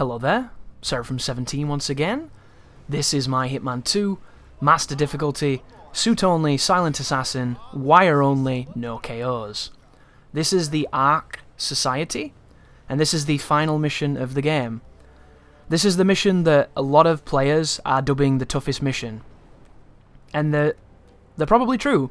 Hello there, Seraphim17 once again. This is my Hitman 2, Master Difficulty, Suit Only, Silent Assassin, Wire Only, no KOs. This is the Ark Society, and this is the final mission of the game. This is the mission that a lot of players are dubbing the toughest mission. And they're probably true.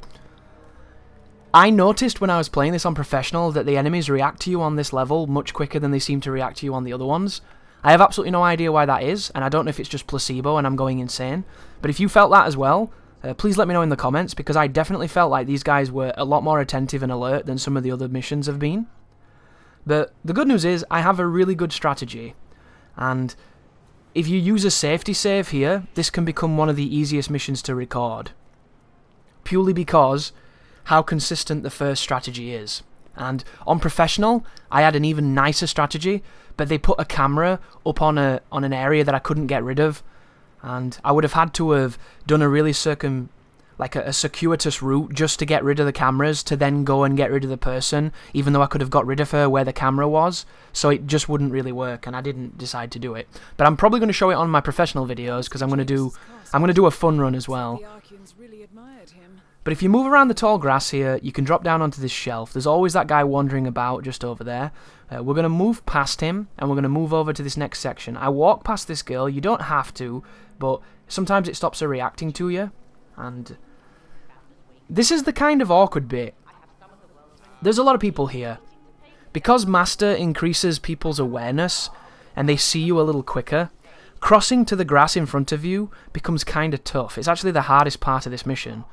I noticed when I was playing this on Professional that the enemies react to you on this level much quicker than they seem to react to you on the other ones. I have absolutely no idea why that is, and I don't know if it's just placebo and I'm going insane. But if you felt that as well, please let me know in the comments, because I definitely felt like these guys were a lot more attentive and alert than some of the other missions have been. But the good news is, I have a really good strategy. And if you use a safety save here, this can become one of the easiest missions to record. Purely because how consistent the first strategy is. And on Professional, I had an even nicer strategy, but they put a camera up on an area that I couldn't get rid of, and I would have had to have done a really a circuitous route just to get rid of the cameras, to then go and get rid of the person, even though I could have got rid of her where the camera was, so it just wouldn't really work, and I didn't decide to do it. But I'm probably going to show it on my Professional videos, because I'm going to do a fun run as well. But if you move around the tall grass here, you can drop down onto this shelf. There's always that guy wandering about just over there. We're going to move past him, and we're going to move over to this next section. I walk past this girl. You don't have to, but sometimes it stops her reacting to you. And this is the kind of awkward bit. There's a lot of people here. Because Master increases people's awareness, and they see you a little quicker, crossing to the grass in front of you becomes kind of tough. It's actually the hardest part of this mission,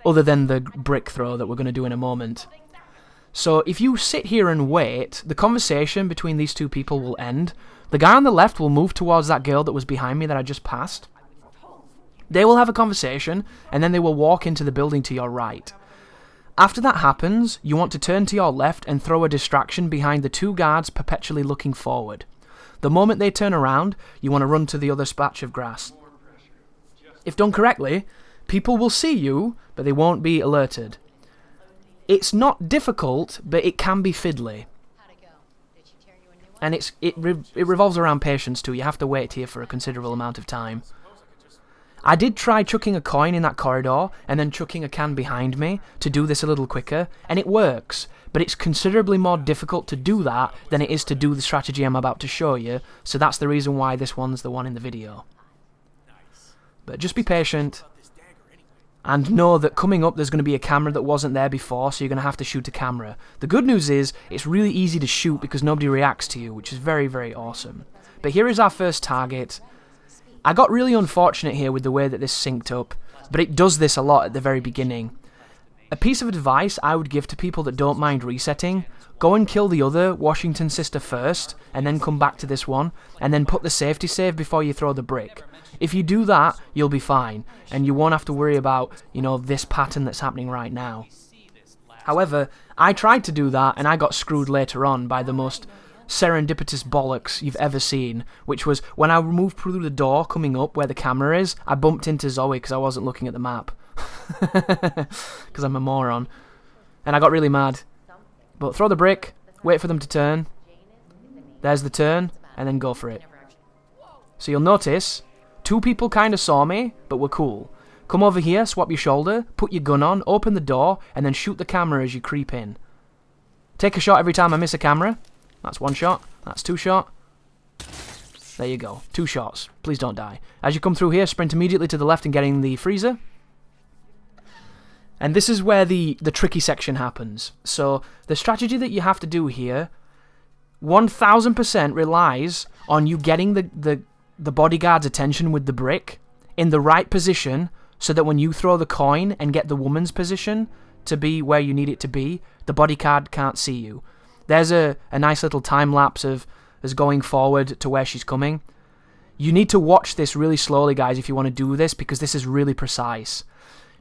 other than the brick throw that we're going to do in a moment. So if you sit here and wait, the conversation between these two people will end. The guy on the left will move towards that girl that was behind me that I just passed. They will have a conversation, and then they will walk into the building to your right. After that happens, you want to turn to your left and throw a distraction behind the two guards perpetually looking forward. The moment they turn around, you want to run to the other patch of grass. If done correctly, people will see you, but they won't be alerted. It's not difficult, but it can be fiddly. And it revolves around patience too. You have to wait here for a considerable amount of time. I did try chucking a coin in that corridor, and then chucking a can behind me to do this a little quicker, and it works. But it's considerably more difficult to do that than it is to do the strategy I'm about to show you, so that's the reason why this one's the one in the video. But just be patient. And know that coming up there's going to be a camera that wasn't there before, so you're going to have to shoot a camera. The good news is, it's really easy to shoot because nobody reacts to you, which is very, very awesome. But here is our first target. I got really unfortunate here with the way that this synced up, but it does this a lot at the very beginning. A piece of advice I would give to people that don't mind resetting: go and kill the other Washington sister first, and then come back to this one, and then put the safety save before you throw the brick. If you do that, you'll be fine, and you won't have to worry about, this pattern that's happening right now. However, I tried to do that, and I got screwed later on by the most serendipitous bollocks you've ever seen, which was when I moved through the door coming up where the camera is, I bumped into Zoe because I wasn't looking at the map. Because I'm a moron. And I got really mad. But throw the brick, wait for them to turn. There's the turn, and then go for it. So you'll notice, two people kind of saw me, but were cool. Come over here, swap your shoulder, put your gun on, open the door, and then shoot the camera as you creep in. Take a shot every time I miss a camera. That's one shot. That's two shot. There you go. 2 shots. Please don't die. As you come through here, sprint immediately to the left and get in the freezer. And this is where the tricky section happens. So the strategy that you have to do here 1000% relies on you getting the bodyguard's attention with the brick in the right position, so that when you throw the coin and get the woman's position to be where you need it to be, the bodyguard can't see you. There's a nice little time lapse of us going forward to where she's coming. You need to watch this really slowly, guys, if you want to do this, because this is really precise.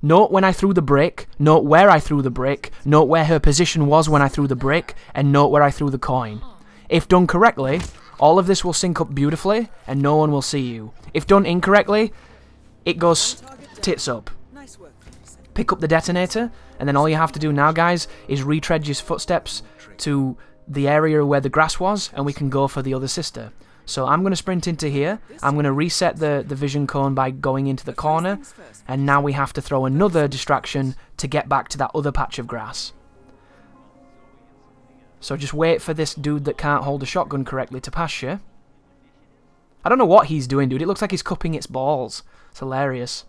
Note when I threw the brick, note where I threw the brick, note where her position was when I threw the brick, and note where I threw the coin. If done correctly, all of this will sync up beautifully, and no one will see you. If done incorrectly, it goes tits up. Pick up the detonator, and then all you have to do now, guys, is retread your footsteps to the area where the grass was, and we can go for the other sister. So I'm going to sprint into here. I'm going to reset the vision cone by going into the corner. And now we have to throw another distraction to get back to that other patch of grass. So just wait for this dude that can't hold a shotgun correctly to pass you. I don't know what he's doing, dude. It looks like he's cupping its balls. It's hilarious.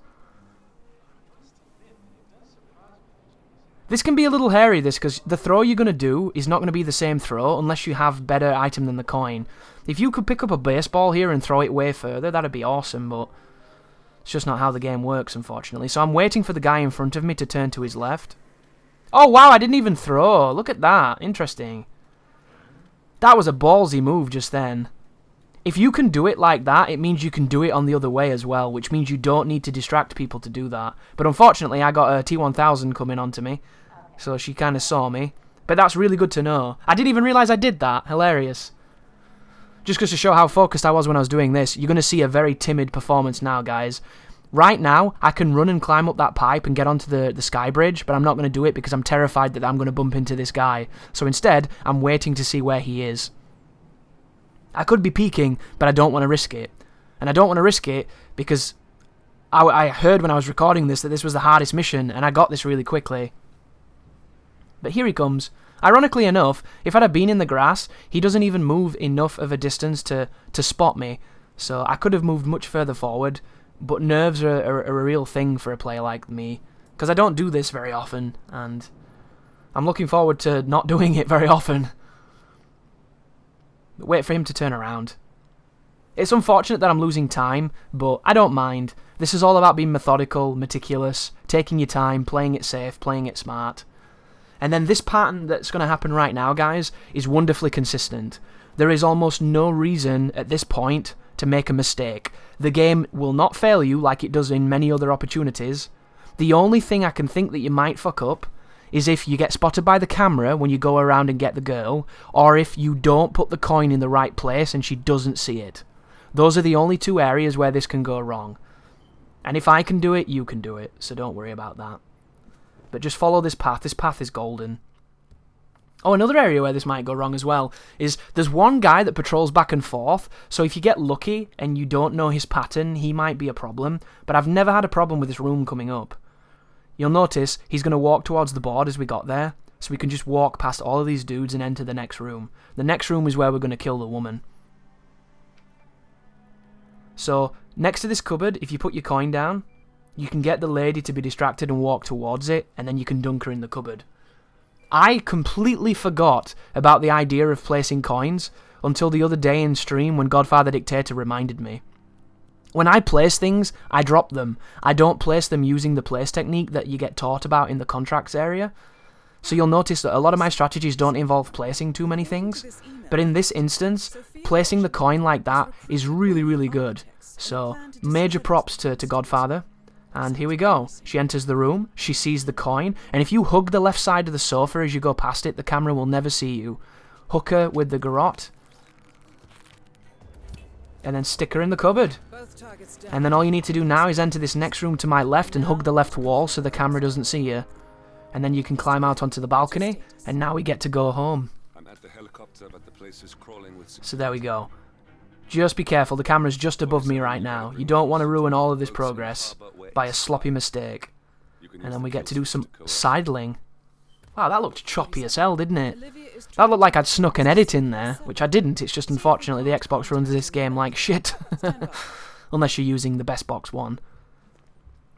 This can be a little hairy, this, because the throw you're going to do is not going to be the same throw unless you have better item than the coin. If you could pick up a baseball here and throw it way further, that'd be awesome, but it's just not how the game works, unfortunately. So I'm waiting for the guy in front of me to turn to his left. Oh, wow, I didn't even throw. Look at that. Interesting. That was a ballsy move just then. If you can do it like that, it means you can do it on the other way as well, which means you don't need to distract people to do that. But unfortunately, I got a T-1000 coming onto me, so she kind of saw me. But that's really good to know. I didn't even realise I did that. Hilarious. Just because to show how focused I was when I was doing this, you're going to see a very timid performance now, guys. Right now, I can run and climb up that pipe and get onto the sky bridge, but I'm not going to do it because I'm terrified that I'm going to bump into this guy. So instead, I'm waiting to see where he is. I could be peeking, but I don't want to risk it. And I don't want to risk it because I heard when I was recording this that this was the hardest mission, and I got this really quickly. But here he comes. Ironically enough, if I'd have been in the grass, he doesn't even move enough of a distance to spot me. So I could have moved much further forward, but nerves are a real thing for a player like me. Because I don't do this very often, and I'm looking forward to not doing it very often. Wait for him to turn around. It's unfortunate that I'm losing time, but I don't mind. This is all about being methodical, meticulous, taking your time, playing it safe, playing it smart. And then this pattern that's going to happen right now, guys, is wonderfully consistent. There is almost no reason at this point to make a mistake. The game will not fail you like it does in many other opportunities. The only thing I can think that you might fuck up is if you get spotted by the camera when you go around and get the girl, or if you don't put the coin in the right place and she doesn't see it. Those are the only two areas where this can go wrong. And if I can do it, you can do it, so don't worry about that. But just follow this path. This path is golden. Oh, another area where this might go wrong as well is there's one guy that patrols back and forth, so if you get lucky and you don't know his pattern, he might be a problem, but I've never had a problem with this room coming up. You'll notice he's going to walk towards the board as we got there, so we can just walk past all of these dudes and enter the next room. The next room is where we're going to kill the woman. So, next to this cupboard, if you put your coin down, you can get the lady to be distracted and walk towards it, and then you can dunk her in the cupboard. I completely forgot about the idea of placing coins until the other day in stream when Godfather Dictator reminded me. When I place things, I drop them. I don't place them using the place technique that you get taught about in the contracts area. So you'll notice that a lot of my strategies don't involve placing too many things. But in this instance, placing the coin like that is really, really good. So, major props to Godfather. And here we go. She enters the room, she sees the coin, and if you hug the left side of the sofa as you go past it, the camera will never see you. Hook her with the garrote. And then stick her in the cupboard. And then all you need to do now is enter this next room to my left and hug the left wall so the camera doesn't see you. And then you can climb out onto the balcony, and now we get to go home. So there we go. Just be careful, the camera's just above me right now. You don't want to ruin all of this progress by a sloppy mistake. And then we get to do some sidling. Wow, that looked choppy as hell, didn't it? That looked like I'd snuck an edit in there, which I didn't. It's just unfortunately the Xbox runs this game like shit. Unless you're using the best box one.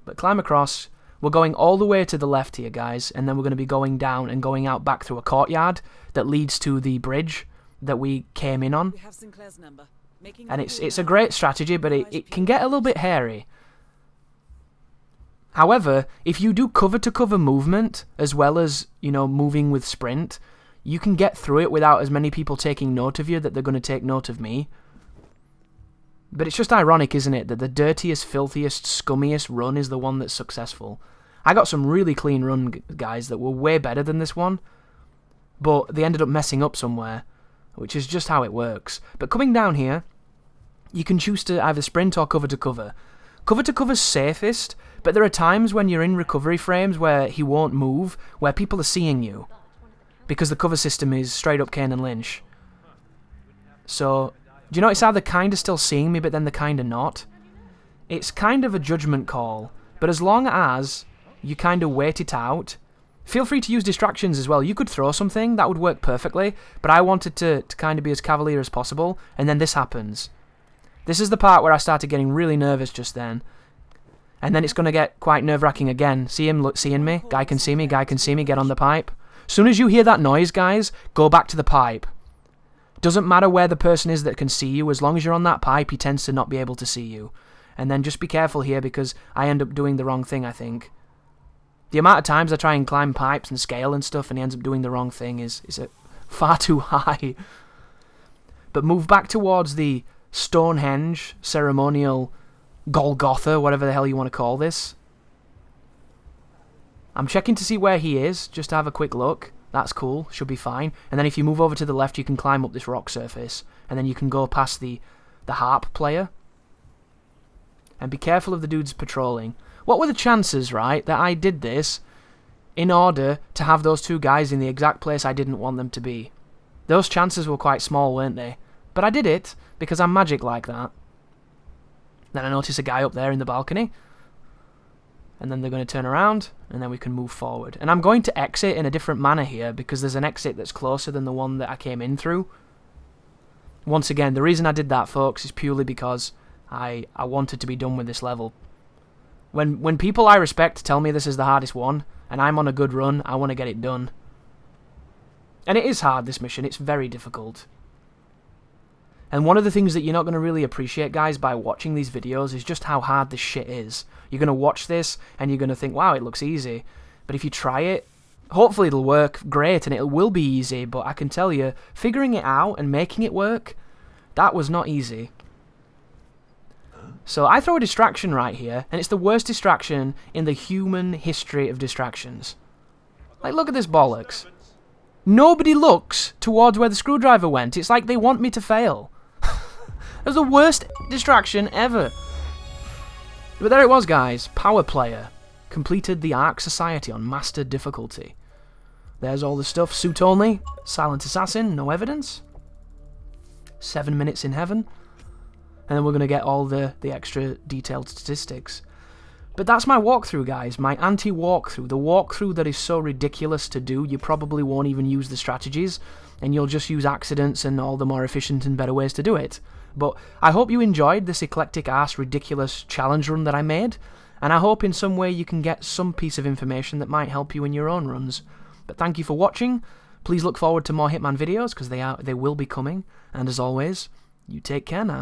But climb across. We're going all the way to the left here, guys, and then we're going to be going down and going out back through a courtyard that leads to the bridge that we came in on. And it's a great strategy, but it can get a little bit hairy. However, if you do cover-to-cover movement, as well as, you know, moving with sprint, you can get through it without as many people taking note of you that they're going to take note of me. But it's just ironic, isn't it, that the dirtiest, filthiest, scummiest run is the one that's successful. I got some really clean run guys that were way better than this one, but they ended up messing up somewhere, which is just how it works. But coming down here, you can choose to either sprint or cover-to-cover. Cover-to-cover's safest, but there are times when you're in recovery frames where he won't move, where people are seeing you, because the cover system is straight up Kane and Lynch. So Do you notice how they're kind of still seeing me, but then they're kind of not? It's kind of a judgment call, but as long as you kind of wait it out, feel free to use distractions as well. You could throw something, that would work perfectly, but I wanted to kind of be as cavalier as possible, and then this happens. This is the part where I started getting really nervous just then. And then it's going to get quite nerve-wracking again. See him seeing me? Guy can see me, guy can see me, get on the pipe. As soon as you hear that noise, guys, go back to the pipe. Doesn't matter where the person is that can see you, as long as you're on that pipe, he tends to not be able to see you. And then just be careful here, because I end up doing the wrong thing, I think. The amount of times I try and climb pipes and scale and stuff, and he ends up doing the wrong thing is far too high. But move back towards the Stonehenge ceremonial Golgotha, whatever the hell you want to call this. I'm checking to see where he is, just to have a quick look. That's cool, should be fine. And then if you move over to the left, you can climb up this rock surface, and then you can go past the harp player. And be careful of the dudes patrolling. What were the chances, right, that I did this in order to have those two guys in the exact place I didn't want them to be? Those chances were quite small, weren't they? But I did it, because I'm magic like that. Then I notice a guy up there in the balcony. And then they're going to turn around, and then we can move forward. And I'm going to exit in a different manner here, because there's an exit that's closer than the one that I came in through. Once again, the reason I did that, folks, is purely because I wanted to be done with this level. When people I respect tell me this is the hardest one, and I'm on a good run, I want to get it done. And it is hard, this mission. It's very difficult. And one of the things that you're not going to really appreciate, guys, by watching these videos is just how hard this shit is. You're going to watch this, and you're going to think, wow, it looks easy. But if you try it, hopefully it'll work great, and it will be easy, but I can tell you, figuring it out and making it work, that was not easy. So I throw a distraction right here, and it's the worst distraction in the human history of distractions. Like, look at this bollocks. Nobody looks towards where the screwdriver went. It's like they want me to fail. That was the worst distraction ever. But there it was, guys. Power Player. Completed the Ark Society on Master Difficulty. There's all the stuff. Suit only. Silent Assassin. No evidence. 7 minutes in heaven. And then we're going to get all the extra detailed statistics. But that's my walkthrough, guys. My anti-walkthrough. The walkthrough that is so ridiculous to do, you probably won't even use the strategies, and you'll just use accidents and all the more efficient and better ways to do it. But I hope you enjoyed this eclectic-ass, ridiculous challenge run that I made, and I hope in some way you can get some piece of information that might help you in your own runs. But thank you for watching. Please look forward to more Hitman videos, because they will be coming. And as always, you take care now.